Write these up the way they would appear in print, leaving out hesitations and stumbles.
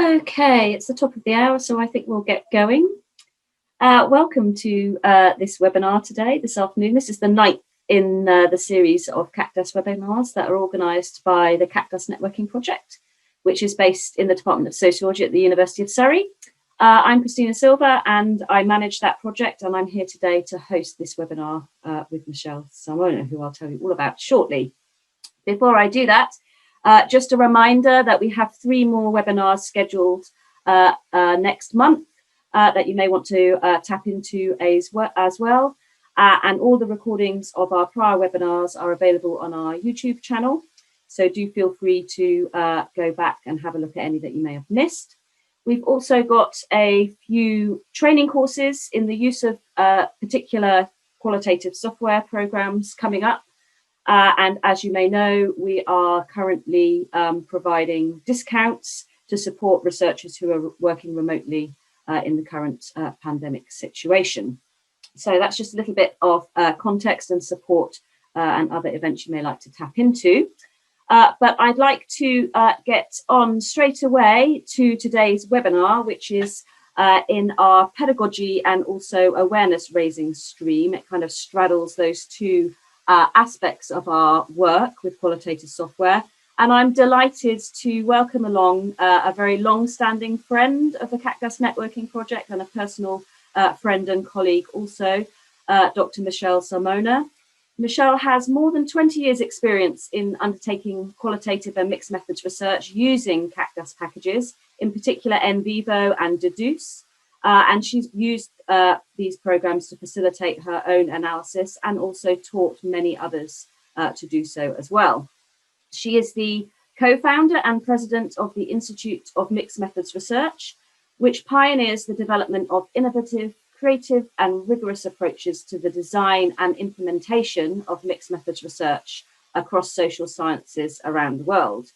Okay, it's the top of the hour, so I think we'll get going. Welcome to this webinar today, this afternoon. This is the ninth in the series of CAQDAS webinars that are organised by the CAQDAS Networking Project, which is based in the Department of Sociology at the University of Surrey. I'm Christina Silva and I manage that project, and I'm here today to host this webinar with Michelle Salmona, who I'll tell you all about shortly. Before I do that, just a reminder that we have 3 more webinars scheduled next month that you may want to tap into as well. And all the recordings of our prior webinars are available on our YouTube channel. So do feel free to go back and have a look at any that you may have missed. We've also got a few training courses in the use of particular qualitative software programs coming up. And as you may know, we are currently providing discounts to support researchers who are working remotely in the current pandemic situation. So that's just a little bit of context and support and other events you may like to tap into. But I'd like to get on straight away to today's webinar, which is in our pedagogy and also awareness raising stream. It kind of straddles those two aspects of our work with qualitative software. And I'm delighted to welcome along a very long-standing friend of the CAQDAS Networking Project and a personal friend and colleague also, Dr. Michelle Salmona. Michelle has more than 20 years experience in undertaking qualitative and mixed methods research using CAQDAS packages, in particular NVivo and Deduce. And she's used these programs to facilitate her own analysis and also taught many others to do so as well. She is the co-founder and president of the Institute of Mixed Methods Research, which pioneers the development of innovative, creative and rigorous approaches to the design and implementation of mixed methods research across social sciences around the world.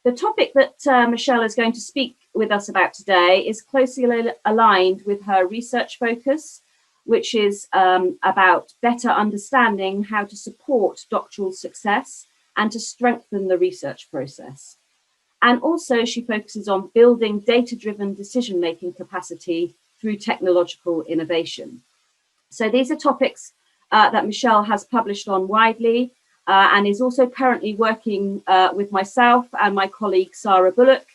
The topic that Michelle is going to speak with us about today is closely aligned with her research focus, which is about better understanding how to support doctoral success and to strengthen the research process. And also she focuses on building data-driven decision-making capacity through technological innovation. So these are topics that Michelle has published on widely, and is also currently working with myself and my colleague Sarah Bullock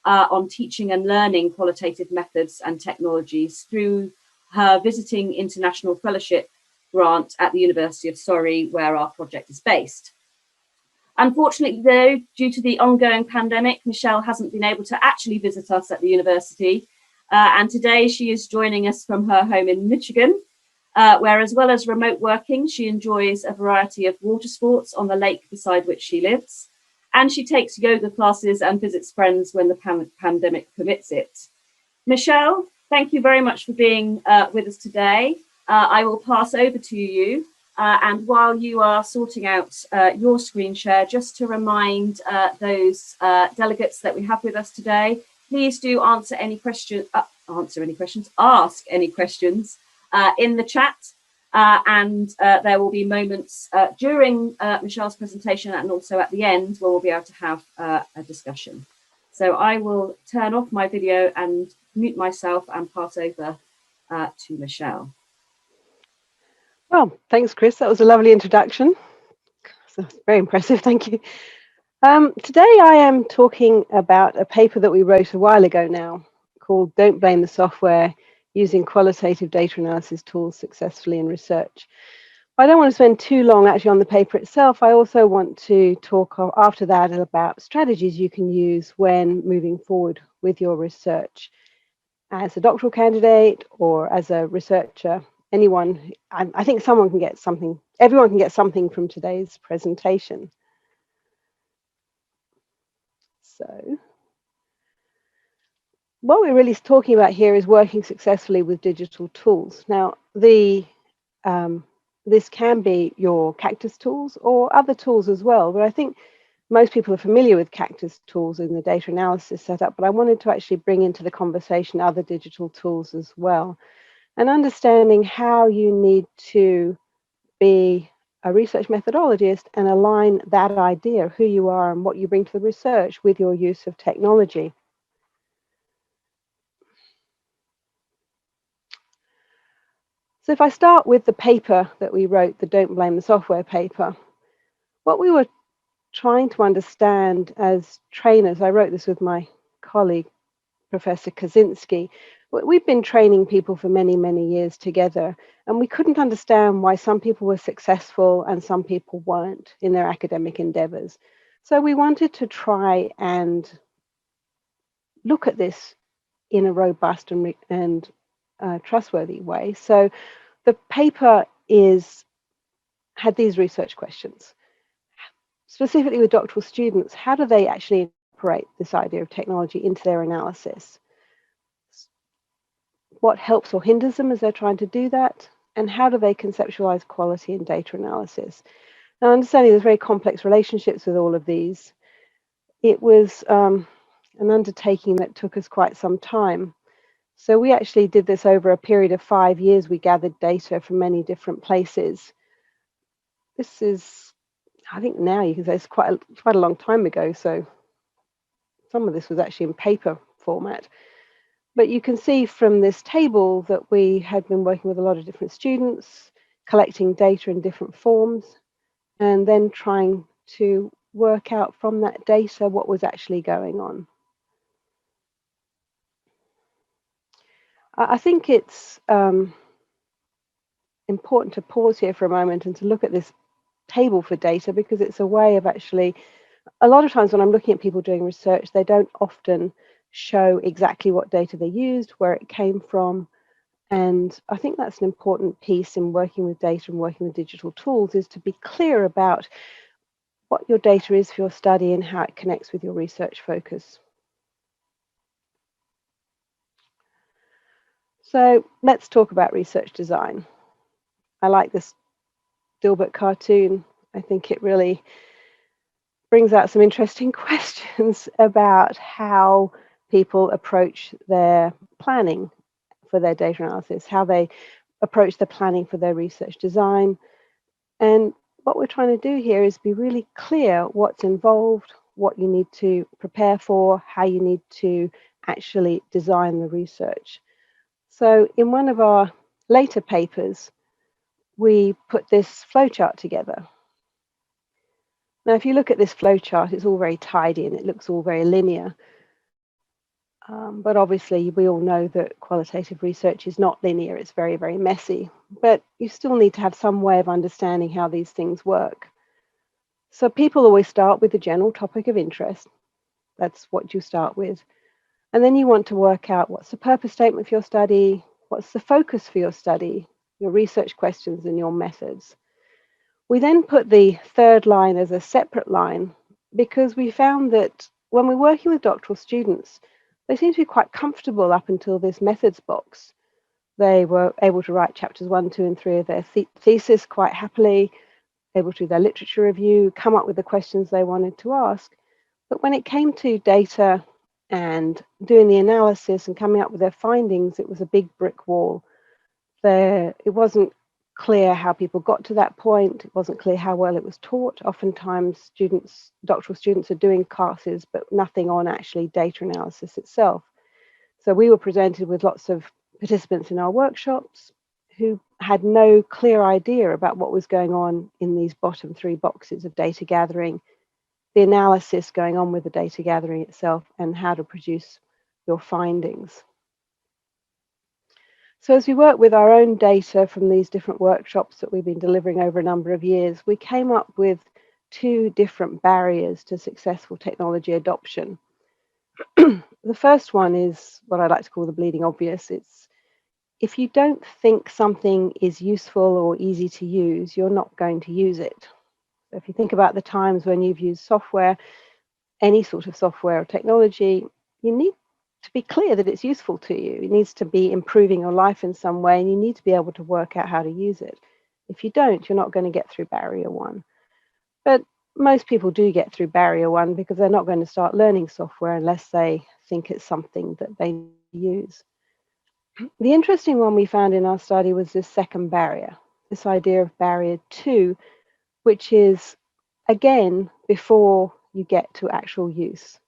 on teaching and learning qualitative methods and technologies through her visiting international fellowship grant at the University of Surrey, where our project is based. Unfortunately, though, due to the ongoing pandemic, Michelle hasn't been able to actually visit us at the university, and today she is joining us from her home in Michigan, where, as well as remote working, she enjoys a variety of water sports on the lake beside which she lives. And she takes yoga classes and visits friends when the pandemic permits it. Michelle, thank you very much for being with us today. I will pass over to you. And while you are sorting out your screen share, just to remind those delegates that we have with us today, please do ask any questions in the chat, and there will be moments during Michelle's presentation and also at the end where we'll be able to have a discussion. So I will turn off my video and mute myself and pass over to Michelle. Well, thanks, Chris. That was a lovely introduction. So very impressive. Thank you. Today I am talking about a paper that we wrote a while ago now called Don't Blame the Software, Using Qualitative Data Analysis Tools Successfully in Research. I don't want to spend too long actually on the paper itself. I also want to talk after that about strategies you can use when moving forward with your research as a doctoral candidate or as a researcher. Anyone, I think everyone can get something from today's presentation. So what we're really talking about here is working successfully with digital tools. Now, this can be your CAQDAS tools or other tools as well, but I think most people are familiar with CAQDAS tools in the data analysis setup, but I wanted to actually bring into the conversation other digital tools as well, and understanding how you need to be a research methodologist and align that idea of who you are and what you bring to the research with your use of technology. So if I start with the paper that we wrote, the Don't Blame the Software paper, what we were trying to understand as trainers, I wrote this with my colleague, Professor Kaczynski. We've been training people for many, many years together, and we couldn't understand why some people were successful and some people weren't in their academic endeavors. So we wanted to try and look at this in a robust and trustworthy way. So the paper had these research questions. Specifically with doctoral students, how do they actually incorporate this idea of technology into their analysis? What helps or hinders them as they're trying to do that? And how do they conceptualize quality in data analysis? Now, understanding there's very complex relationships with all of these, it was an undertaking that took us quite some time. So we actually did this over a period of 5 years. We gathered data from many different places. This is, I think now you can say it's quite a long time ago. So some of this was actually in paper format. But you can see from this table that we had been working with a lot of different students, collecting data in different forms, and then trying to work out from that data what was actually going on. I think it's important to pause here for a moment and to look at this table for data, because it's a way of actually, a lot of times when I'm looking at people doing research, they don't often show exactly what data they used, where it came from. And I think that's an important piece in working with data and working with digital tools, is to be clear about what your data is for your study and how it connects with your research focus. So let's talk about research design. I like this Dilbert cartoon. I think it really brings out some interesting questions about how people approach their planning for their data analysis, how they approach the planning for their research design. And what we're trying to do here is be really clear what's involved, what you need to prepare for, how you need to actually design the research. So in one of our later papers, we put this flowchart together. Now, if you look at this flowchart, it's all very tidy and it looks all very linear. But obviously, we all know that qualitative research is not linear. It's very, very messy. But you still need to have some way of understanding how these things work. So people always start with the general topic of interest. That's what you start with. And then you want to work out what's the purpose statement for your study, what's the focus for your study, your research questions and your methods. We then put the third line as a separate line because we found that when we're working with doctoral students, they seem to be quite comfortable up until this methods box. They were able to write chapters 1, 2, and 3 of their thesis quite happily, able to do their literature review, come up with the questions they wanted to ask. But when it came to data and doing the analysis and coming up with their findings, it was a big brick wall. It wasn't clear how people got to that point. It wasn't clear how well it was taught. Oftentimes, doctoral students are doing classes, but nothing on actually data analysis itself. So we were presented with lots of participants in our workshops who had no clear idea about what was going on in these bottom 3 boxes of data gathering, the analysis going on with the data gathering itself, and how to produce your findings. So as we work with our own data from these different workshops that we've been delivering over a number of years, we came up with 2 different barriers to successful technology adoption. The first one is what I like to call the bleeding obvious. It's if you don't think something is useful or easy to use, you're not going to use it. So if you think about the times when you've used software, any sort of software or technology, you need to be clear that it's useful to you. It needs to be improving your life in some way, and you need to be able to work out how to use it. If you don't, you're not going to get through barrier 1. But most people do get through barrier 1 because they're not going to start learning software unless they think it's something that they use. The interesting one we found in our study was this second barrier, this idea of barrier 2, which is, again, before you get to actual use.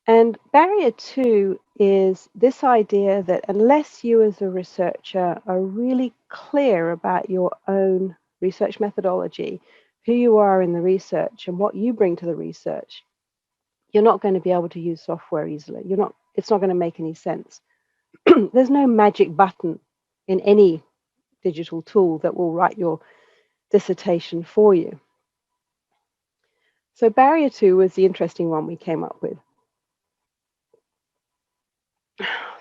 And barrier 2 is this idea that unless you as a researcher are really clear about your own research methodology, who you are in the research and what you bring to the research, you're not going to be able to use software easily. It's not going to make any sense. There's no magic button in any digital tool that will write your dissertation for you. So barrier 2 was the interesting one we came up with.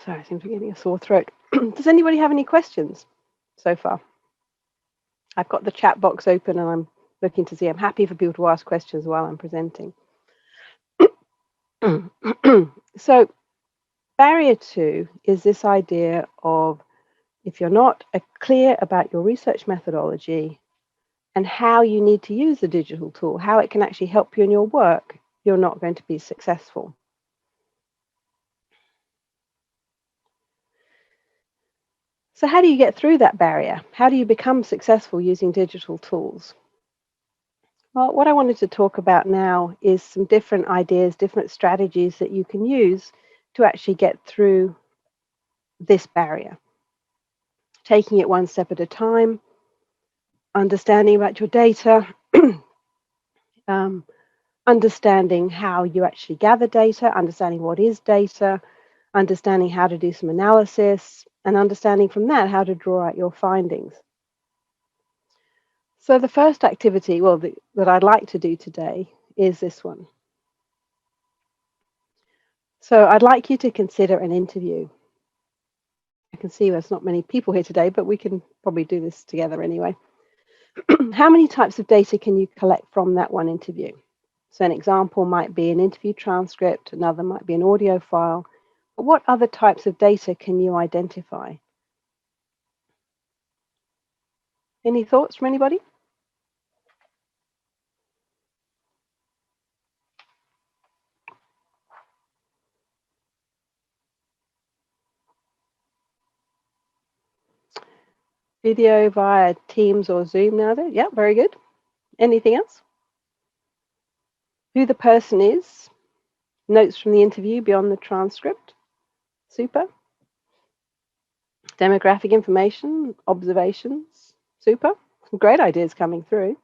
Sorry, I seem to be getting a sore throat. Does anybody have any questions so far? I've got the chat box open and I'm looking to see. I'm happy for people to ask questions while I'm presenting. So barrier 2 is this idea of if you're not clear about your research methodology and how you need to use the digital tool, how it can actually help you in your work, you're not going to be successful. So how do you get through that barrier? How do you become successful using digital tools? Well, what I wanted to talk about now is some different ideas, different strategies that you can use to actually get through this barrier. Taking it one step at a time, understanding about your data, understanding how you actually gather data, understanding what is data, understanding how to do some analysis, and understanding from that how to draw out your findings. So the first activity, that I'd like to do today is this one. So I'd like you to consider an interview. I can see there's not many people here today, but we can probably do this together anyway. How many types of data can you collect from that one interview? So an example might be an interview transcript, another might be an audio file. But what other types of data can you identify? Any thoughts from anybody? Video via Teams or Zoom now there? Yeah, very good. Anything else? Who the person is? Notes from the interview beyond the transcript? Super. Demographic information, observations? Super. Some great ideas coming through.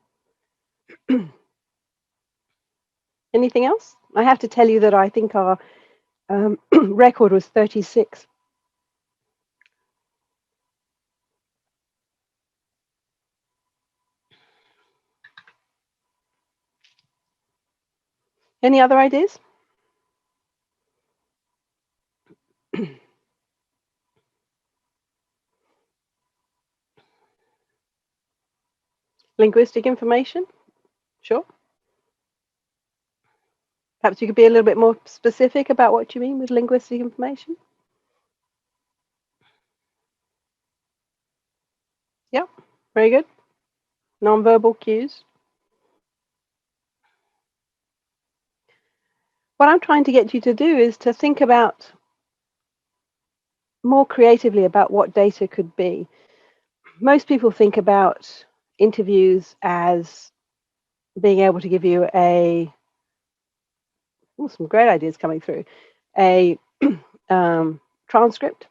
Anything else? I have to tell you that I think our record was 36. Any other ideas? Linguistic information? Sure. Perhaps you could be a little bit more specific about what you mean with linguistic information. Yep, very good. Non-verbal cues. What I'm trying to get you to do is to think about more creatively about what data could be. Most people think about interviews as being able to give you some great ideas coming through, a transcript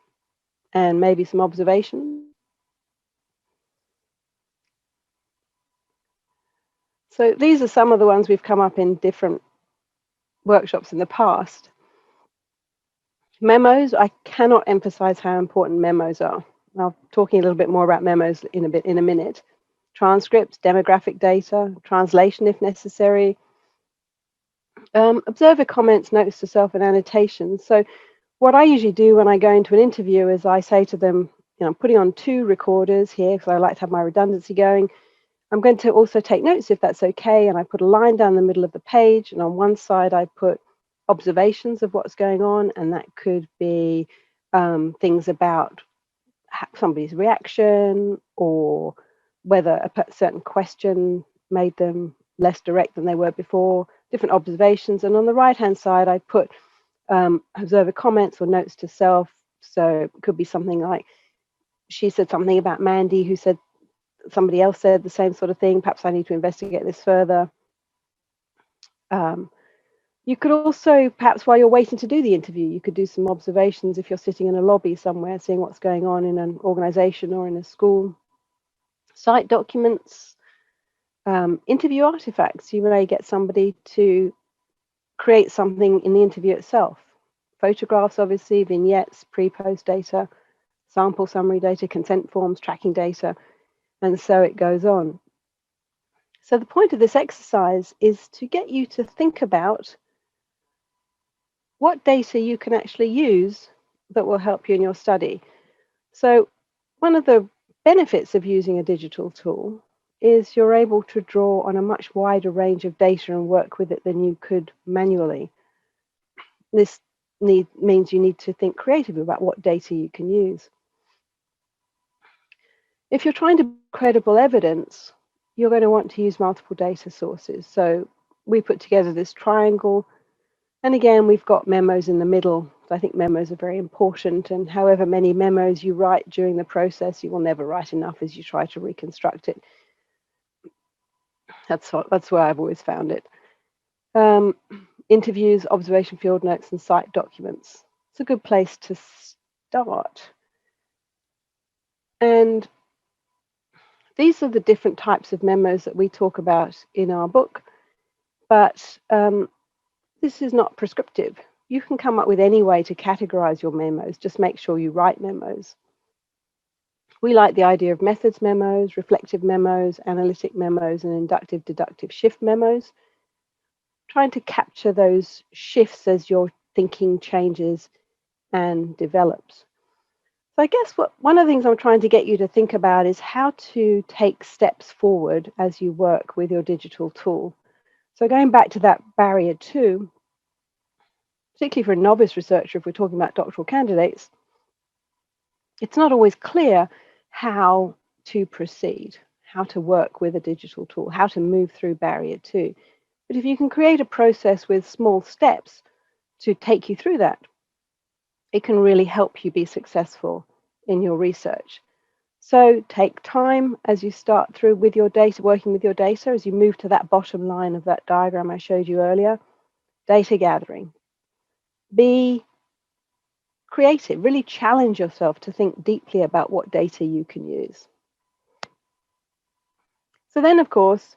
and maybe some observations. So these are some of the ones we've come up in different workshops in the past. Memos, I cannot emphasize how important memos are. I'll be talking a little bit more about memos in a minute. Transcripts, demographic data, translation if necessary, observer comments, notes to self, and annotations. So what I usually do when I go into an interview is I say to them, I'm putting on 2 recorders here because I like to have my redundancy going. I'm going to also take notes if that's okay, and I put a line down the middle of the page, and on one side I put observations of what's going on, and that could be things about somebody's reaction or whether a certain question made them less direct than they were before, different observations. And on the right-hand side, I put observer comments or notes to self. So it could be something like, she said something about Mandy, who said somebody else said the same sort of thing. Perhaps I need to investigate this further. You could also, perhaps while you're waiting to do the interview, you could do some observations if you're sitting in a lobby somewhere, seeing what's going on in an organization or in a school. Site documents, interview artifacts. You may get somebody to create something in the interview itself. Photographs, obviously, vignettes, pre-post data, sample summary data, consent forms, tracking data, and so it goes on. So the point of this exercise is to get you to think about what data you can actually use that will help you in your study. So one of the benefits of using a digital tool is you're able to draw on a much wider range of data and work with it than you could manually. This means you need to think creatively about what data you can use. If you're trying to build credible evidence, you're going to want to use multiple data sources. So we put together this triangle. And again, we've got memos in the middle. So I think memos are very important. And however many memos you write during the process, you will never write enough as you try to reconstruct it. That's where I've always found it. Interviews, observation field notes, and site documents. It's a good place to start. And these are the different types of memos that we talk about in our book. But this is not prescriptive. You can come up with any way to categorize your memos. Just make sure you write memos. We like the idea of methods memos, reflective memos, analytic memos, and inductive deductive shift memos, trying to capture those shifts as your thinking changes and develops. So I guess one of the things I'm trying to get you to think about is how to take steps forward as you work with your digital tool. So going back to that barrier 2, particularly for a novice researcher, if we're talking about doctoral candidates, it's not always clear how to proceed, how to work with a digital tool, how to move through barrier 2. But if you can create a process with small steps to take you through that, it can really help you be successful in your research. So take time as you start through with your data, working with your data, as you move to that bottom line of that diagram I showed you earlier, data gathering. Be creative, really challenge yourself to think deeply about what data you can use. So then, of course,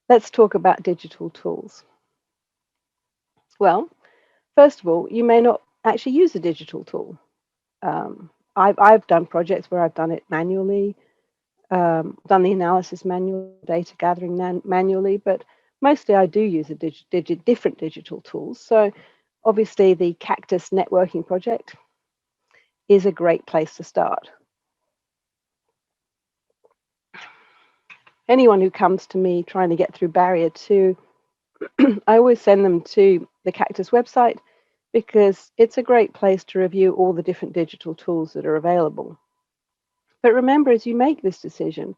let's talk about digital tools. Well, first of all, you may not actually use a digital tool. I've done projects where I've done it manually, done the analysis manually, data gathering manually, but mostly I do use different digital tools. So obviously the CAQDAS Networking Project is a great place to start. Anyone who comes to me trying to get through barrier 2, I always send them to the CAQDAS website because it's a great place to review all the different digital tools that are available. But remember, as you make this decision,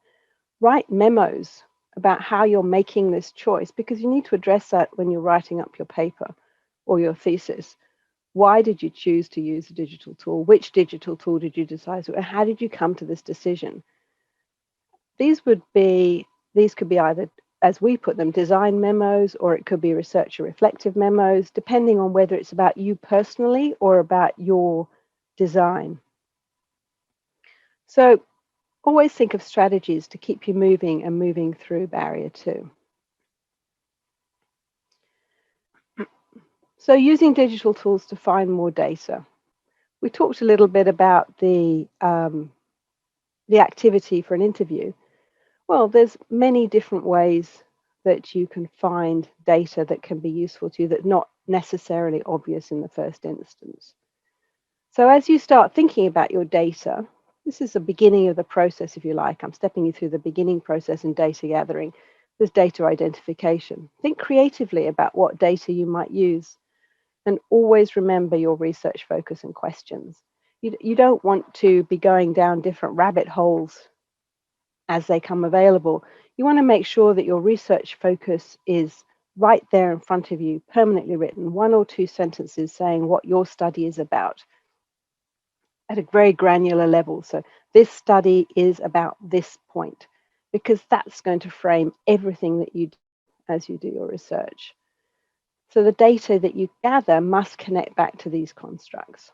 write memos about how you're making this choice, because you need to address that when you're writing up your paper or your thesis. Why did you choose to use a digital tool? Which digital tool did you decide to? And how did you come to this decision? These could be either, as we put them, design memos, or it could be researcher reflective memos, depending on whether it's about you personally or about your design. So always think of strategies to keep you moving and moving through barrier 2. So using digital tools to find more data. We talked a little bit about the activity for an interview. Well, there's many different ways that you can find data that can be useful to you that's not necessarily obvious in the first instance. So as you start thinking about your data, this is the beginning of the process, if you like. I'm stepping you through the beginning process in data gathering. There's data identification. Think creatively about what data you might use, and always remember your research focus and questions. You don't want to be going down different rabbit holes as they come available. You want to make sure that your research focus is right there in front of you, permanently written, 1 or 2 sentences saying what your study is about at a very granular level. So this study is about this point, because that's going to frame everything that you do as you do your research. So the data that you gather must connect back to these constructs.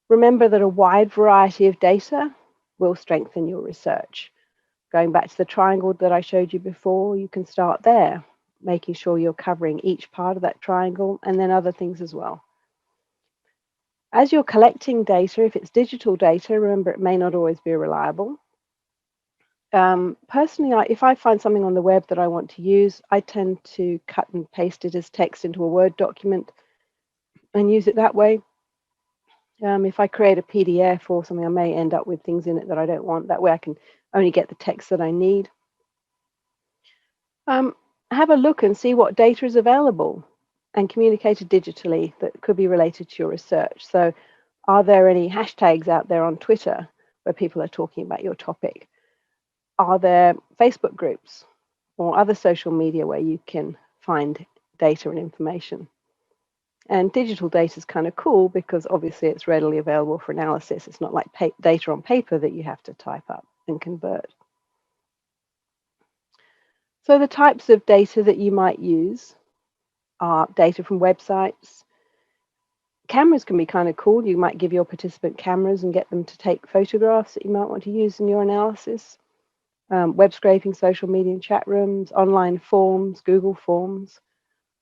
Remember that a wide variety of data will strengthen your research. Going back to the triangle that I showed you before, you can start there, making sure you're covering each part of that triangle and then other things as well. As you're collecting data, if it's digital data, remember it may not always be reliable. Personally, if I find something on the web that I want to use, I tend to cut and paste it as text into a Word document and use it that way. If I create a PDF or something, I may end up with things in it that I don't want. That way I can only get the text that I need. Have a look and see what data is available and communicated digitally that could be related to your research. So are there any hashtags out there on Twitter where people are talking about your topic? Are there Facebook groups or other social media where you can find data and information? And digital data is kind of cool because obviously it's readily available for analysis. It's not like data on paper that you have to type up and convert. So the types of data that you might use are data from websites. Cameras can be kind of cool. You might give your participant cameras and get them to take photographs that you might want to use in your analysis. Web scraping, social media and chat rooms, online forms, Google Forms.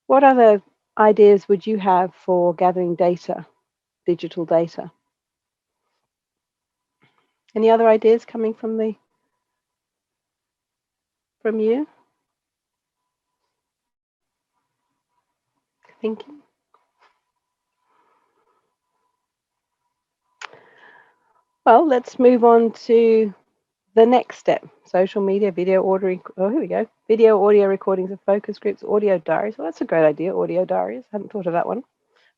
What other ideas would you have for gathering data, digital data? Any other ideas coming from you? Thinking? Well, let's move on to the next step. Social media, video ordering. Oh, here we go. Video, audio recordings of focus groups, audio diaries. Well, that's a great idea, audio diaries. Hadn't thought of that one.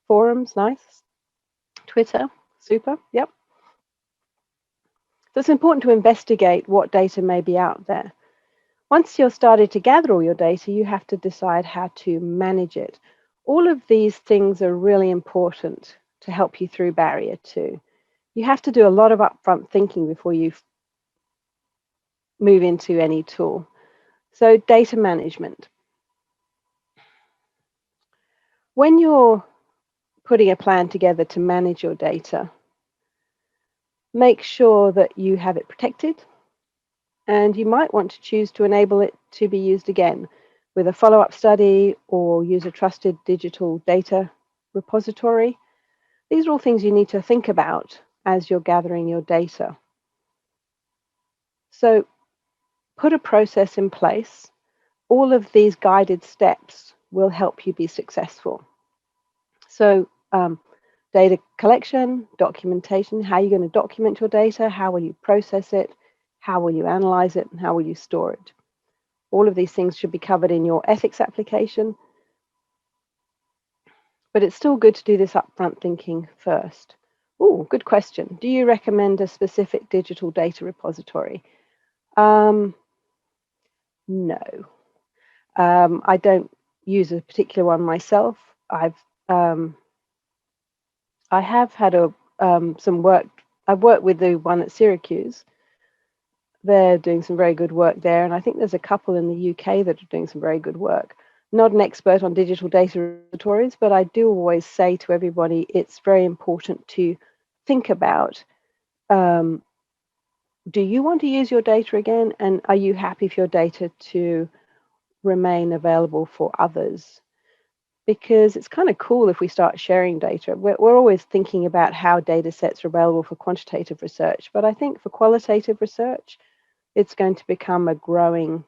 Forums, nice. Twitter, super, yep. So it's important to investigate what data may be out there. Once you're started to gather all your data, you have to decide how to manage it. All of these things are really important to help you through barrier 2. You have to do a lot of upfront thinking before you move into any tool. So data management. When you're putting a plan together to manage your data, make sure that you have it protected, and you might want to choose to enable it to be used again with a follow-up study or use a trusted digital data repository. These are all things you need to think about as you're gathering your data. So put a process in place. All of these guided steps will help you be successful. So data collection, documentation, how are you going to document your data, how will you process it, how will you analyze it, and how will you store it. All of these things should be covered in your ethics application, but it's still good to do this upfront thinking first. Oh, good question. Do you recommend a specific digital data repository? No. I don't use a particular one myself. I have had some work. I've worked with the one at Syracuse. They're doing some very good work there, and I think there's a couple in the UK that are doing some very good work. Not an expert on digital data repositories, but I do always say to everybody, it's very important to think about, do you want to use your data again? And are you happy for your data to remain available for others? Because it's kind of cool if we start sharing data. We're always thinking about how data sets are available for quantitative research, but I think for qualitative research, it's going to become a growing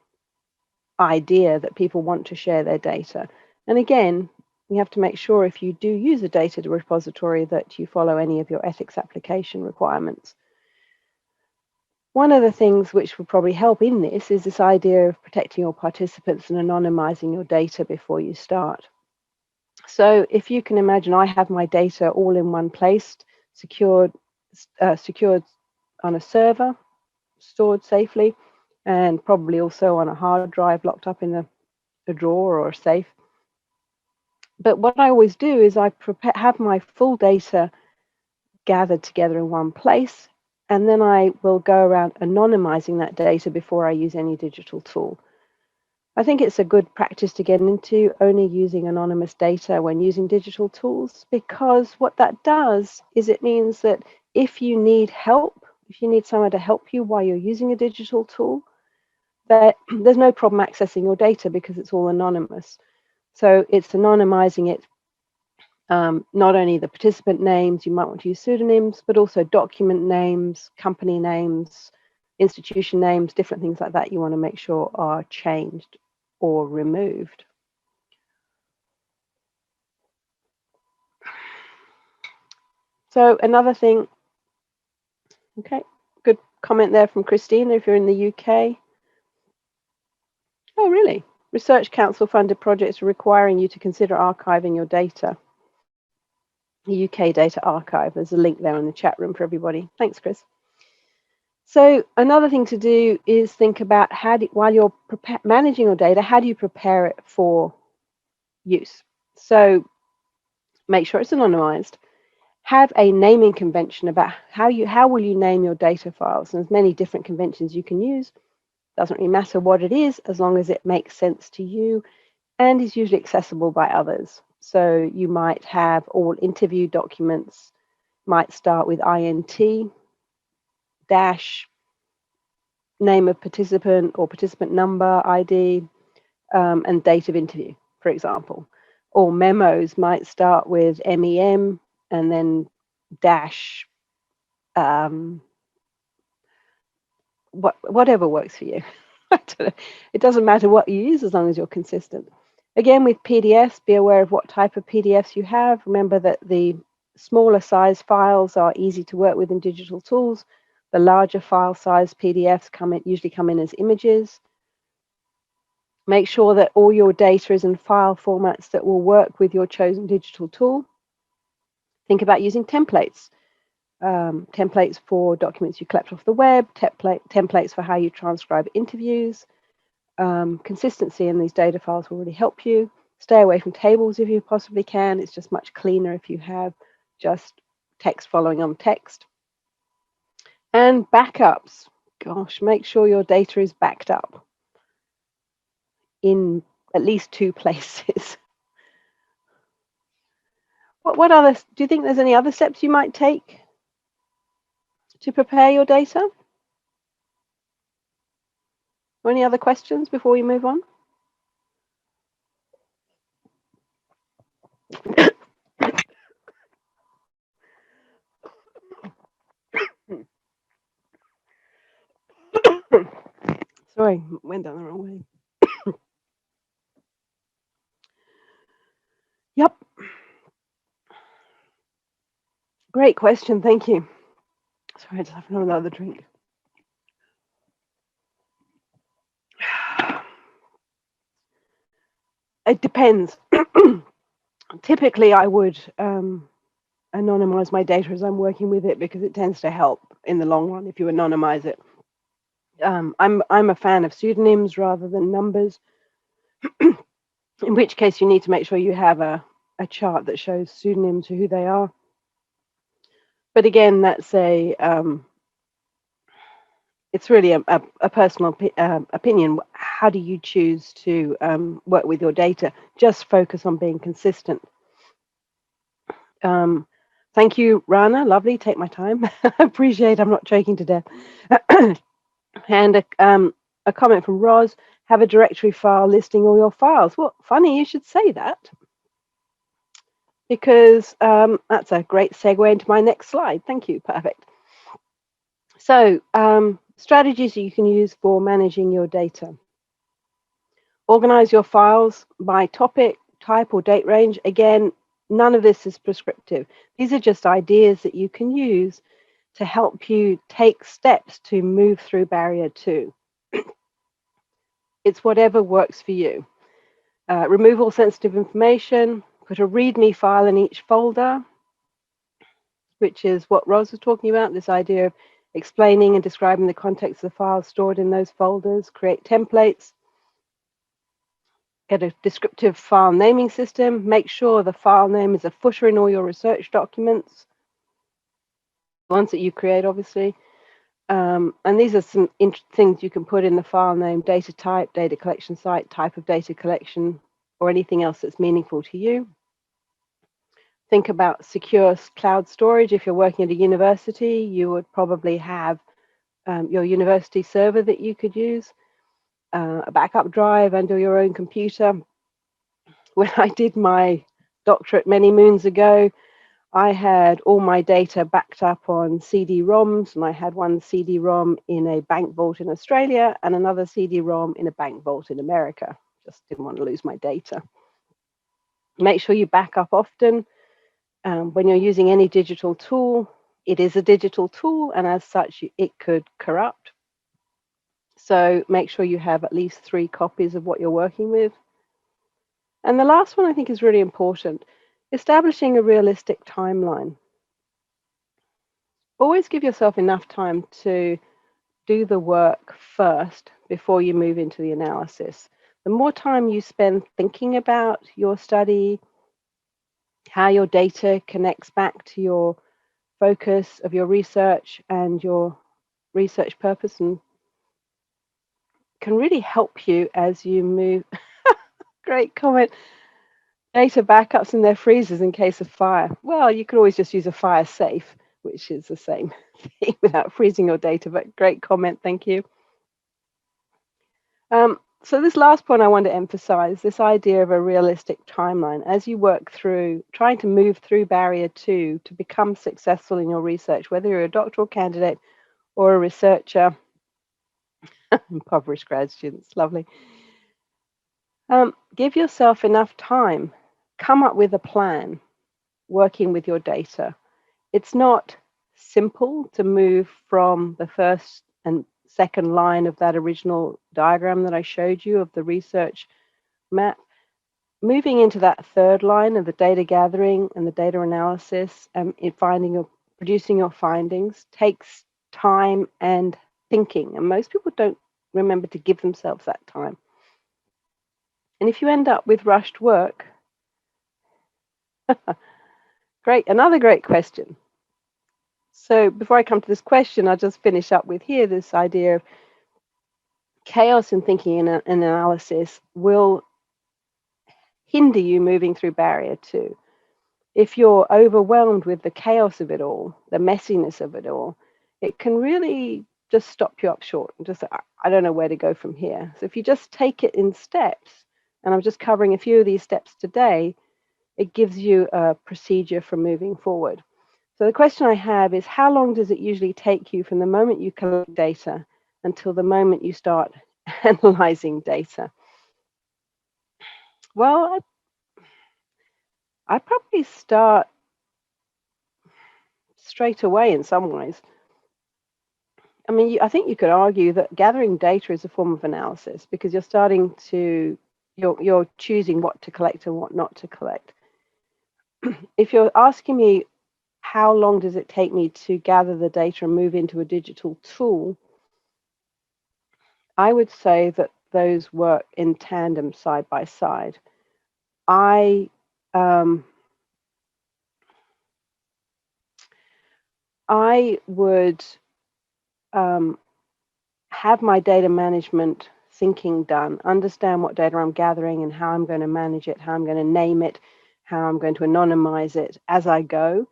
idea that people want to share their data. And again, you have to make sure if you do use a data repository that you follow any of your ethics application requirements. One of the things which will probably help in this is this idea of protecting your participants and anonymizing your data before you start. So if you can imagine, I have my data all in one place, secured on a server, stored safely, and probably also on a hard drive locked up in a drawer or a safe. But what I always do is I have my full data gathered together in one place, and then I will go around anonymizing that data before I use any digital tool. I think it's a good practice to get into, only using anonymous data when using digital tools, because what that does is it means that if you need help, if you need someone to help you while you're using a digital tool, that there's no problem accessing your data because it's all anonymous. So it's anonymizing it, not only the participant names, you might want to use pseudonyms, but also document names, company names, institution names, different things like that you want to make sure are changed or removed. So another thing, okay, good comment there from Christina if you're in the UK. Oh, really? Research Council funded projects requiring you to consider archiving your data. The UK Data Archive, there's a link there in the chat room for everybody. Thanks, Chris. So another thing to do is think about while you're managing your data, how do you prepare it for use? So make sure it's anonymized. Have a naming convention about how will you name your data files. And there's many different conventions you can use. Doesn't really matter what it is, as long as it makes sense to you and is usually accessible by others. So you might have all interview documents might start with INT dash name of participant or participant number, ID, and date of interview, for example. Or memos might start with MEM and then dash whatever works for you. It doesn't matter what you use as long as you're consistent. Again, with PDFs, be aware of what type of PDFs you have. Remember that the smaller size files are easy to work with in digital tools. The larger file size PDFs usually come in as images. Make sure that all your data is in file formats that will work with your chosen digital tool. Think about using templates. Templates for documents you collect off the web, templates for how you transcribe interviews. Consistency in these data files will really help you. Stay away from tables if you possibly can. It's just much cleaner if you have just text following on text. And backups. Gosh, make sure your data is backed up in at least 2 places. What other, do you think there's any other steps you might take to prepare your data? Or any other questions before we move on? Sorry, went down the wrong way. Yep. Great question, thank you. Sorry, I just have another drink. It depends. Typically, I would anonymize my data as I'm working with it because it tends to help in the long run if you anonymize it. I'm a fan of pseudonyms rather than numbers, in which case you need to make sure you have a chart that shows pseudonyms who they are. But again, that's it's really a personal opinion. How do you choose to work with your data? Just focus on being consistent. Thank you, Rana. Lovely. Take my time. Appreciate I'm not choking to death. And a comment from Roz, have a directory file listing all your files. Well, funny you should say that, because that's a great segue into my next slide. Thank you. Perfect. So strategies you can use for managing your data. Organize your files by topic, type, or date range. Again, none of this is prescriptive. These are just ideas that you can use to help you take steps to move through barrier 2. It's whatever works for you. Remove all sensitive information, put a README file in each folder, which is what Roz was talking about, this idea of explaining and describing the context of the files stored in those folders. Create templates. Get a descriptive file naming system. Make sure the file name is a footer in all your research documents, the ones that you create, obviously. And these are some things you can put in the file name: data type, data collection site, type of data collection, or anything else that's meaningful to you. Think about secure cloud storage. If you're working at a university, you would probably have your university server that you could use, a backup drive, and your own computer. When I did my doctorate many moons ago, I had all my data backed up on CD-ROMs, and I had one CD-ROM in a bank vault in Australia and another CD-ROM in a bank vault in America. Just didn't want to lose my data. Make sure you back up often. When you're using any digital tool, it is a digital tool, and as such, it could corrupt. So make sure you have at least 3 copies of what you're working with. And the last one I think is really important: establishing a realistic timeline. Always give yourself enough time to do the work first before you move into the analysis. The more time you spend thinking about your study, how your data connects back to your focus of your research and your research purpose, and can really help you as you move. Great comment. Data backups in their freezers in case of fire. Well, you could always just use a fire safe, which is the same thing without freezing your data, but great comment, thank you. So this last point I want to emphasize, this idea of a realistic timeline. As you work through, trying to move through barrier 2 to become successful in your research, whether you're a doctoral candidate or a researcher, impoverished grad students, lovely. Give yourself enough time, come up with a plan, working with your data. It's not simple to move from the first and second line of that original diagram that I showed you of the research map. Moving into that third line of the data gathering and the data analysis and producing your findings takes time and thinking. And most people don't remember to give themselves that time. And if you end up with rushed work, another great question. So before I come to this question, I'll just finish up with here this idea of chaos in thinking and analysis will hinder you moving through barrier 2. If you're overwhelmed with the chaos of it all, the messiness of it all, it can really just stop you up short and just, I don't know where to go from here. So if you just take it in steps, and I'm just covering a few of these steps today, it gives you a procedure for moving forward. So the question I have is, how long does it usually take you from the moment you collect data until the moment you start analyzing data? Well, I probably start straight away in some ways. I mean, I think you could argue that gathering data is a form of analysis because you're starting to, you're choosing what to collect and what not to collect. If you're asking me, how long does it take me to gather the data and move into a digital tool, I would say that those work in tandem, side by side. I would have my data management thinking done, understand what data I'm gathering and how I'm going to manage it, how I'm going to name it, how I'm going to anonymize it as I go.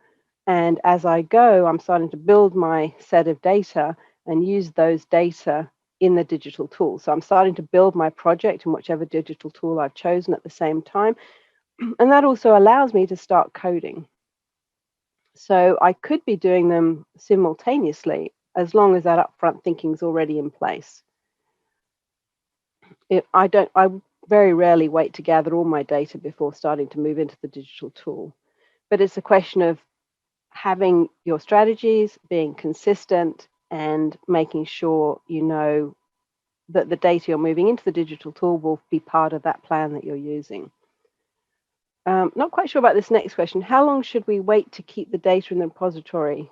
And as I go, I'm starting to build my set of data and use those data in the digital tool. So I'm starting to build my project in whichever digital tool I've chosen at the same time. And that also allows me to start coding. So I could be doing them simultaneously as long as that upfront thinking is already in place. I very rarely wait to gather all my data before starting to move into the digital tool. But it's a question of having your strategies, being consistent, and making sure you know that the data you're moving into the digital tool will be part of that plan that you're using. Not quite sure about this next question. How long should we wait to keep the data in the repository?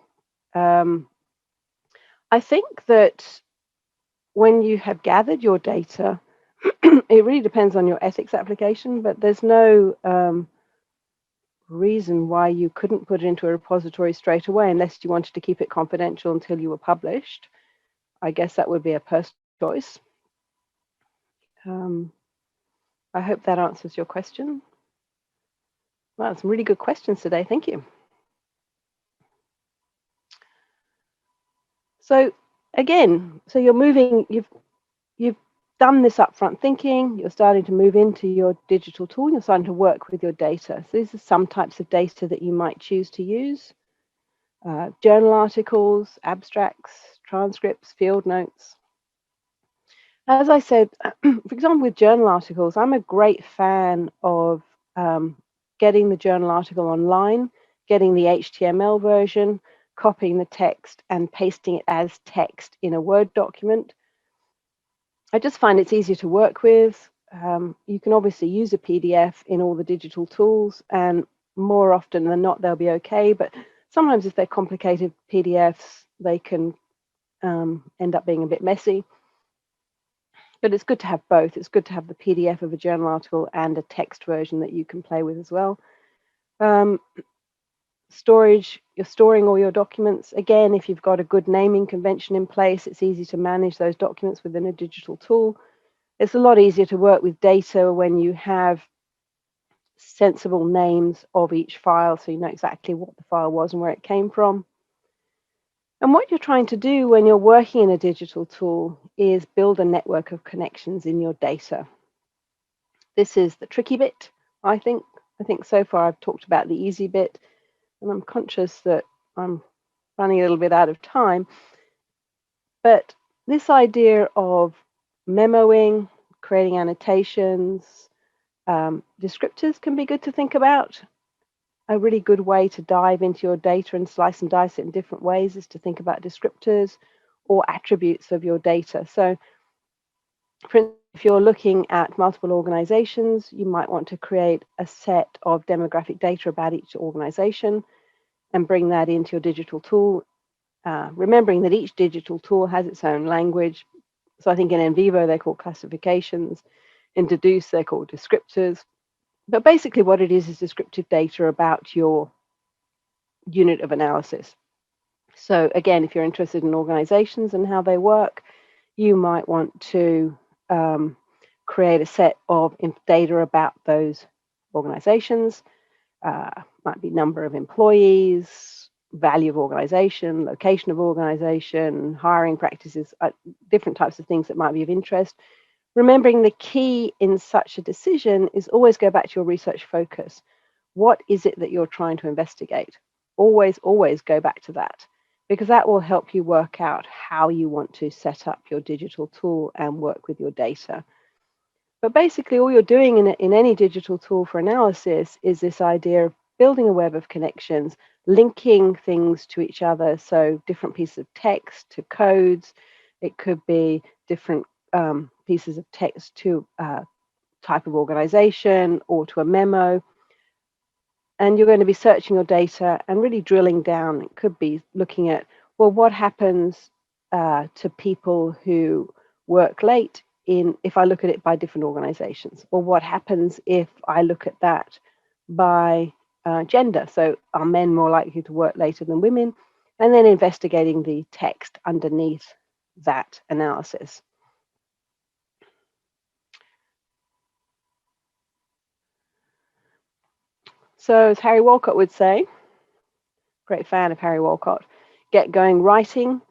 I think that when you have gathered your data, it really depends on your ethics application, but there's no reason why you couldn't put it into a repository straight away unless you wanted to keep it confidential until you were published. I guess that would be a personal choice. I hope that answers your question. Wow, some really good questions today. Thank you. So again, so you're moving, you've done this upfront thinking, you're starting to move into your digital tool, you're starting to work with your data. So these are some types of data that you might choose to use. Journal articles, abstracts, transcripts, field notes. As I said, for example, with journal articles, I'm a great fan of getting the journal article online, getting the HTML version, copying the text and pasting it as text in a Word document. I just find it's easier to work with. You can obviously use a PDF in all the digital tools, and more often than not, they'll be okay. But sometimes if they're complicated PDFs, they can end up being a bit messy. But it's good to have both. It's good to have the PDF of a journal article and a text version that you can play with as well. Storage, you're storing all your documents. Again, if you've got a good naming convention in place, it's easy to manage those documents within a digital tool. It's a lot easier to work with data when you have sensible names of each file, so you know exactly what the file was and where it came from. And what you're trying to do when you're working in a digital tool is build a network of connections in your data. This is the tricky bit, I think. I think so far I've talked about the easy bit, and I'm conscious that I'm running a little bit out of time. But this idea of memoing, creating annotations, descriptors can be good to think about. A really good way to dive into your data and slice and dice it in different ways is to think about descriptors or attributes of your data. So, for instance, if you're looking at multiple organizations, you might want to create a set of demographic data about each organization and bring that into your digital tool, remembering that each digital tool has its own language. So I think in NVivo, they're called classifications. In Deduce, they're called descriptors. But basically what it is descriptive data about your unit of analysis. So again, if you're interested in organizations and how they work, you might want to create a set of data about those organizations. Might be number of employees, value of organization, location of organization, hiring practices, different types of things that might be of interest. Remembering the key in such a decision is always go back to your research focus. What is it that you're trying to investigate? Always go back to that, because that will help you work out how you want to set up your digital tool and work with your data. But basically, all you're doing in any digital tool for analysis is this idea of building a web of connections, linking things to each other. So different pieces of text to codes. It could be different pieces of text to a type of organization or to a memo. And you're going to be searching your data and really drilling down. It could be looking at, well, what happens to people who work late if I look at it by different organizations? Or what happens if I look at that by gender? So are men more likely to work later than women? And then investigating the text underneath that analysis. So as Harry Walcott would say, great fan of Harry Walcott, get going writing.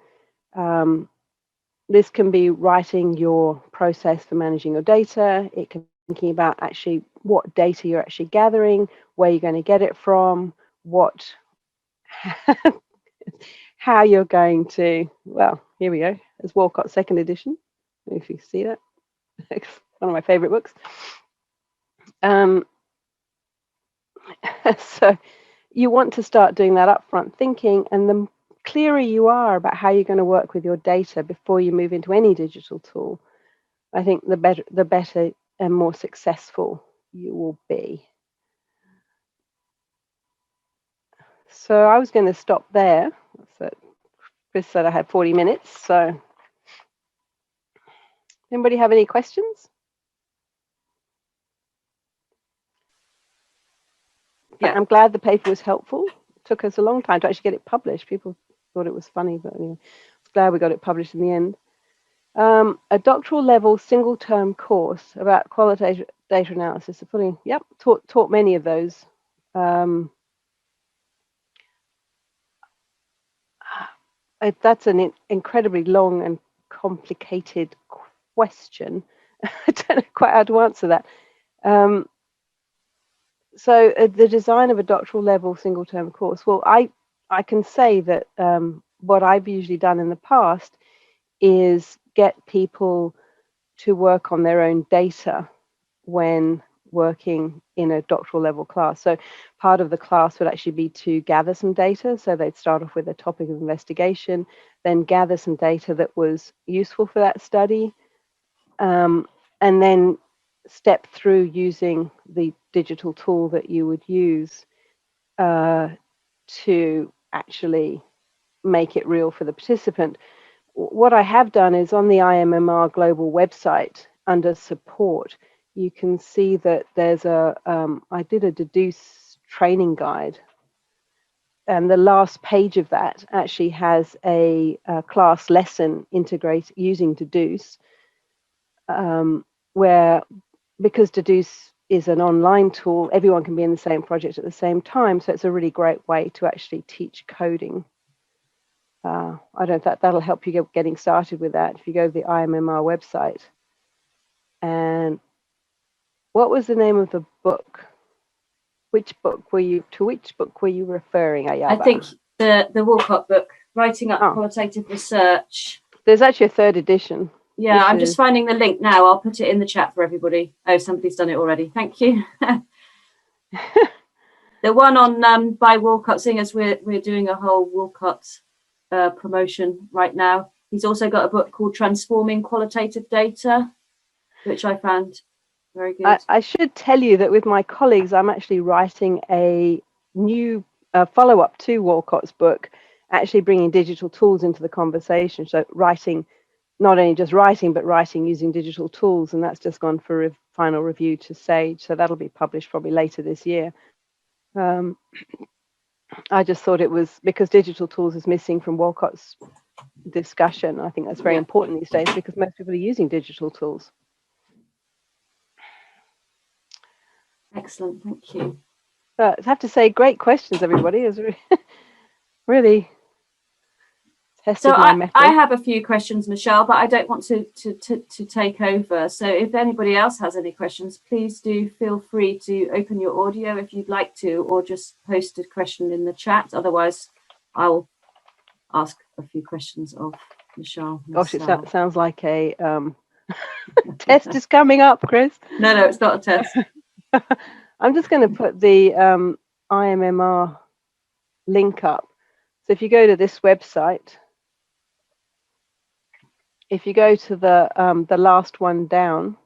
This can be writing your process for managing your data. It can be thinking about actually what data you're actually gathering, where you're going to get it from, how you're going to, well, here we go. There's Walcott's second edition, if you see that. It's one of my favorite books. So you want to start doing that upfront thinking, and the clearer you are about how you're going to work with your data before you move into any digital tool, I think the better and more successful you will be. So I was going to stop there. So Chris said I had 40 minutes. So anybody have any questions? Yeah, I'm glad the paper was helpful. It took us a long time to actually get it published. People thought it was funny, but anyway. glad we got it published in the end. A doctoral level single term course about qualitative data analysis. Yep, taught many of those. That's an incredibly long and complicated question. I don't know quite how to answer that. So the design of a doctoral level single term course, well, I can say that what I've usually done in the past is get people to work on their own data when working in a doctoral level class. So part of the class would actually be to gather some data. So they'd start off with a topic of investigation, then gather some data that was useful for that study, and then step through using the digital tool that you would use to actually make it real for the participant. What I have done is on the IMMR global website under support, you can see that there's I did a deduce training guide, and the last page of that actually has a class lesson integrate using deduce, where, because deduce is an online tool, everyone can be in the same project at the same time, so it's a really great way to actually teach coding. I don't know if that'll help you getting started with that. If you go to the IMMR website. And what was the name of the book? Which book were you referring, Ayaba? I think the Walcott book, Writing Up Qualitative Research. There's actually a third edition. Yeah, I'm just finding the link now. I'll put it in the chat for everybody. Oh, somebody's done it already. Thank you. The one on by Walcott, seeing as we're doing a whole Walcott promotion right now. He's also got a book called Transforming Qualitative Data, which I found very good. I should tell you that with my colleagues, I'm actually writing a new follow-up to Walcott's book, actually bringing digital tools into the conversation. So writing, not only just writing, but writing using digital tools. And that's just gone for a final review to Sage. So that'll be published probably later this year. I just thought it was, because digital tools is missing from Walcott's discussion. I think that's very important these days, because most people are using digital tools. Excellent, thank you. I have to say, great questions, everybody. It was really tested my method. I have a few questions, Michelle, but I don't want to take over. So if anybody else has any questions, please do feel free to open your audio if you'd like to, or just post a question in the chat. Otherwise, I'll ask a few questions of Michelle myself. Gosh, it sounds like a test is coming up, Chris. No, it's not a test. I'm just going to put the IMMR link up. So if you go to this website, if you go to the last one down,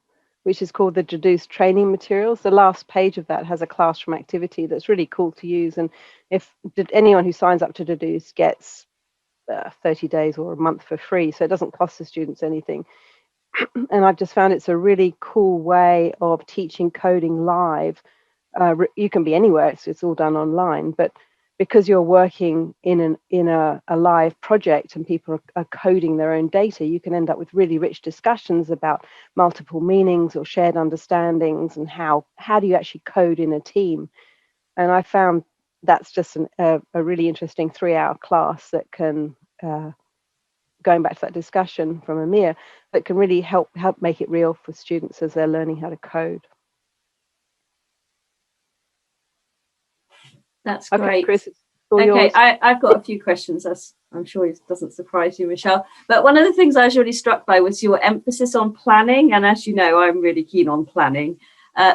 which is called the Deduce Training Materials, the last page of that has a classroom activity that's really cool to use. And if anyone who signs up to Deduce gets 30 days or a month for free, so it doesn't cost the students anything. And I've just found it's a really cool way of teaching coding live. You can be anywhere, it's all done online, but because you're working in a live project and people are coding their own data, you can end up with really rich discussions about multiple meanings or shared understandings, and how do you actually code in a team. And I found that's just a really interesting 3-hour class that can, going back to that discussion from Amir, that can really help make it real for students as they're learning how to code. That's great. Okay, Chris, okay, I've got a few questions, as I'm sure it doesn't surprise you, Michelle. But one of the things I was really struck by was your emphasis on planning. And as you know, I'm really keen on planning.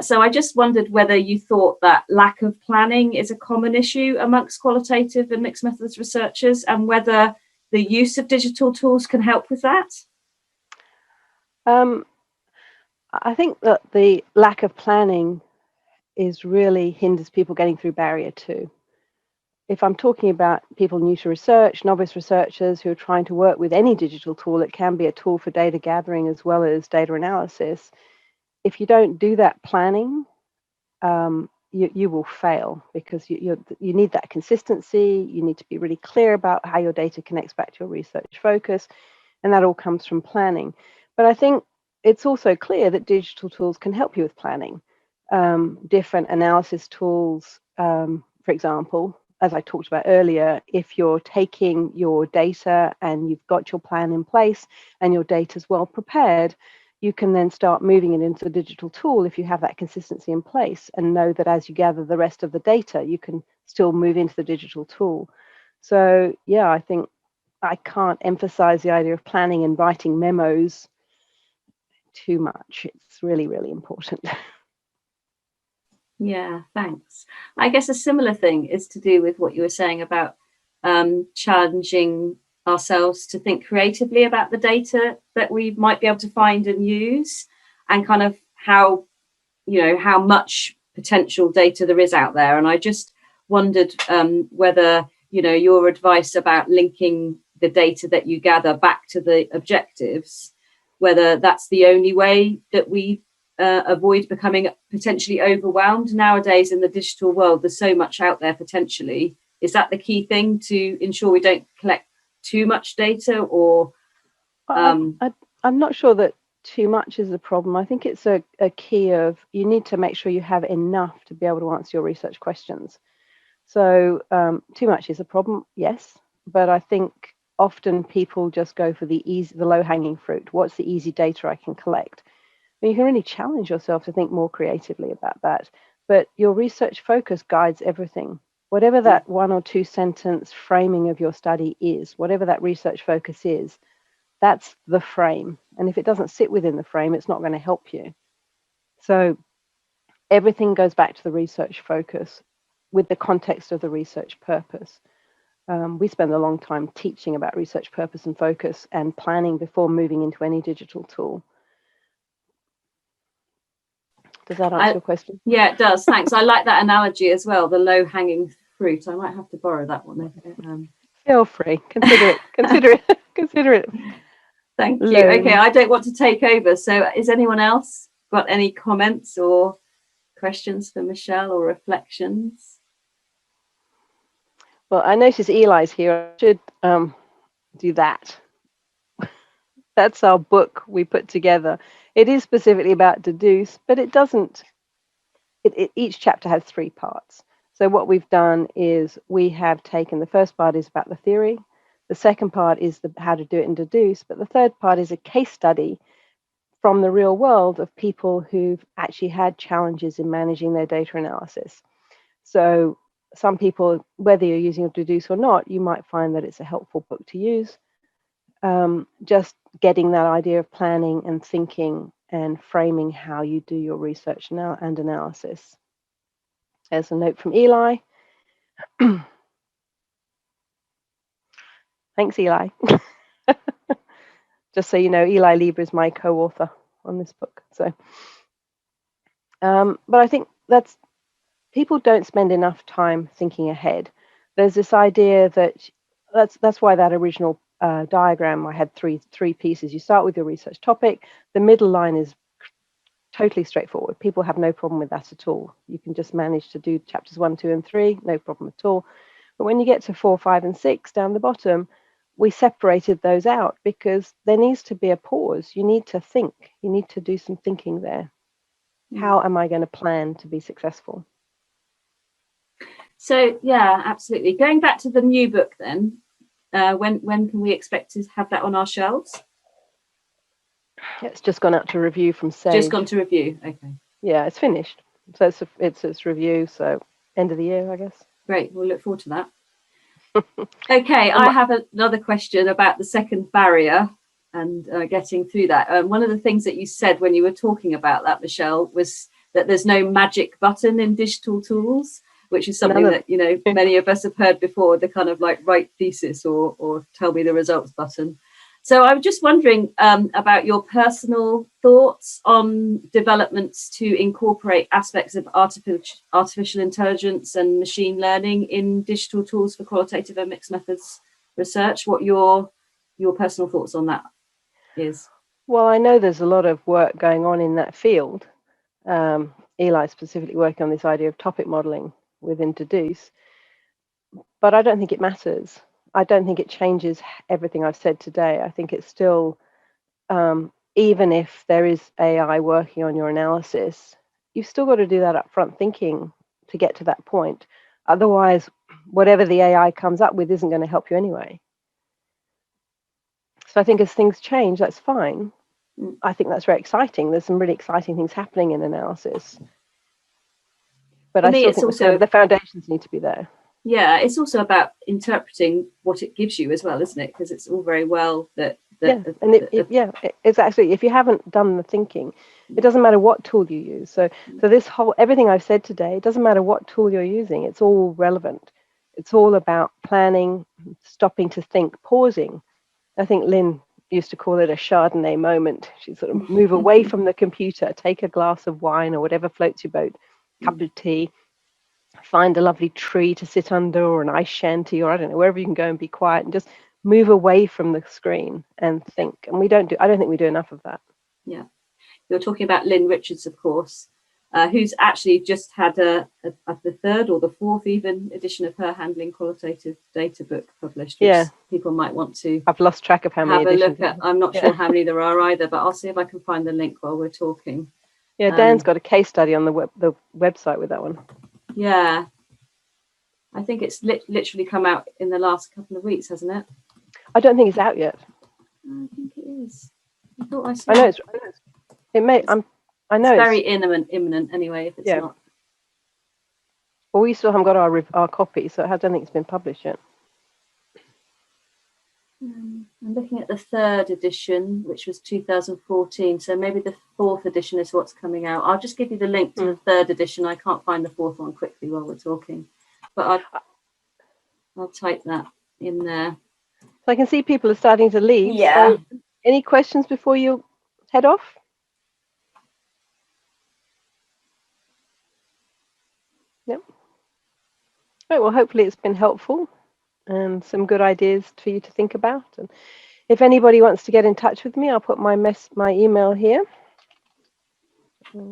So I just wondered whether you thought that lack of planning is a common issue amongst qualitative and mixed methods researchers, and whether the use of digital tools can help with that. I think that the lack of planning really hinders people getting through barrier 2. If I'm talking about people new to research, novice researchers who are trying to work with any digital tool, it can be a tool for data gathering as well as data analysis. If you don't do that planning, you will fail, because you need that consistency. You need to be really clear about how your data connects back to your research focus, and that all comes from planning. But I think it's also clear that digital tools can help you with planning. Different analysis tools, for example, as I talked about earlier, if you're taking your data and you've got your plan in place and your data is well prepared, you can then start moving it into a digital tool if you have that consistency in place, and know that as you gather the rest of the data, you can still move into the digital tool. So yeah, I think I can't emphasize the idea of planning and writing memos too much. It's really, really important. Yeah, thanks. I guess a similar thing is to do with what you were saying about challenging ourselves to think creatively about the data that we might be able to find and use, and kind of how much potential data there is out there. And I just wondered whether your advice about linking the data that you gather back to the objectives, whether that's the only way that we avoid becoming potentially overwhelmed nowadays in the digital world. There's so much out there potentially. Is that the key thing to ensure we don't collect too much data? Or I'm not sure that too much is the problem. I think it's a key of, you need to make sure you have enough to be able to answer your research questions. So too much is a problem, yes, but I think often people just go for the low-hanging fruit. What's the easy data I can collect? You can really challenge yourself to think more creatively about that. But your research focus guides everything. Whatever that 1 or 2 sentence framing of your study is, whatever that research focus is, that's the frame. And if it doesn't sit within the frame, it's not going to help you. So everything goes back to the research focus with the context of the research purpose. We spend a long time teaching about research purpose and focus and planning before moving into any digital tool. Does that answer your question? Yeah, it does. Thanks. I like that analogy as well, the low-hanging fruit. I might have to borrow that one. Feel free. Consider it. Consider it. Consider it. Thank you. Okay, I don't want to take over. So is anyone else got any comments or questions for Michelle or reflections? Well, I notice Eli's here. I should do that. That's our book we put together. It is specifically about deduce, but it doesn't. Each chapter has 3 parts. So what we've done is we have taken, the first part is about the theory. The second part is how to do it in deduce. But the third part is a case study from the real world of people who've actually had challenges in managing their data analysis. So some people, whether you're using a deduce or not, you might find that it's a helpful book to use. Just getting that idea of planning and thinking and framing how you do your research now and analysis. There's a note from Eli. Thanks, Eli. Just so you know, Eli Lieber is my co-author on this book. So, but I think people don't spend enough time thinking ahead. There's this idea that's why that original diagram, I had three pieces. You start with your research topic. The middle line is totally straightforward. People have no problem with that at all. You can just manage to do chapters 1, 2, and 3, no problem at all. But when you get to 4, 5, and 6 down the bottom, we separated those out because there needs to be a pause. You need to think. You need to do some thinking there. How am I going to plan to be successful? So yeah, absolutely. Going back to the new book then, when can we expect to have that on our shelves? It's just gone out to review from Sage. Just gone to review, okay. Yeah, it's finished. So it's review, so end of the year, I guess. Great, we'll look forward to that. Okay, I have another question about the second barrier and getting through that. One of the things that you said when you were talking about that, Michelle, was that there's no magic button in digital tools, which is something that, many of us have heard before, the kind of like write thesis or tell me the results button. So I'm just wondering about your personal thoughts on developments to incorporate aspects of artificial intelligence and machine learning in digital tools for qualitative and mixed methods research. What your personal thoughts on that is? Well, I know there's a lot of work going on in that field. Eli's specifically working on this idea of topic modeling with Introduce, but I don't think it matters. I don't think it changes everything I've said today. I think it's still, even if there is AI working on your analysis, you've still got to do that upfront thinking to get to that point. Otherwise, whatever the AI comes up with isn't going to help you anyway. So I think as things change, that's fine. I think that's very exciting. There's some really exciting things happening in analysis. But For I me, still it's think also, the foundations need to be there. yeah, it's also about interpreting what it gives you as well, isn't it? Because it's all very well that it's actually, if you haven't done the thinking, it doesn't matter what tool you use. So this whole, everything I've said today, it doesn't matter what tool you're using, it's all relevant. It's all about planning, stopping to think, pausing. I think Lynn used to call it a Chardonnay moment. She sort of move away from the computer, take a glass of wine or whatever floats your boat, cup of tea, find a lovely tree to sit under, or an ice shanty, or I don't know, wherever you can go and be quiet and just move away from the screen and think. And I don't think we do enough of that. Yeah. You're talking about Lynn Richards, of course, who's actually just had the third or the fourth even edition of her Handling Qualitative Data book published, which people might want to I've lost track of how many editions. Have a look at. I'm not sure how many there are either, but I'll see if I can find the link while we're talking. Yeah, Dan's got a case study on the website with that one. Yeah. I think it's literally come out in the last couple of weeks, hasn't it? I don't think it's out yet. I think it is. I thought I saw. I know it's. It may. I know it's very imminent anyway. If it's not. Well, we still haven't got our copy, so I don't think it's been published yet. I'm looking at the third edition, which was 2014. So maybe the fourth edition is what's coming out. I'll just give you the link to the third edition. I can't find the fourth one quickly while we're talking, but I'll type that in there. So I can see people are starting to leave. Yeah. So any questions before you head off? Yep. Right, well, hopefully it's been helpful and some good ideas for you to think about. And if anybody wants to get in touch with me, I'll put my email here. There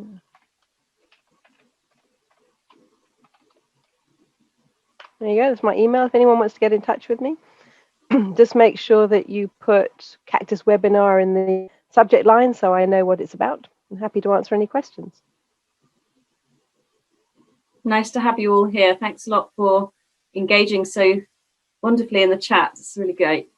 you go. That's my email. If anyone wants to get in touch with me, just make sure that you put CAQDAS webinar in the subject line so I know what it's about. I'm happy to answer any questions. Nice to have you all here. Thanks a lot for engaging so wonderfully in the chat. It's really great.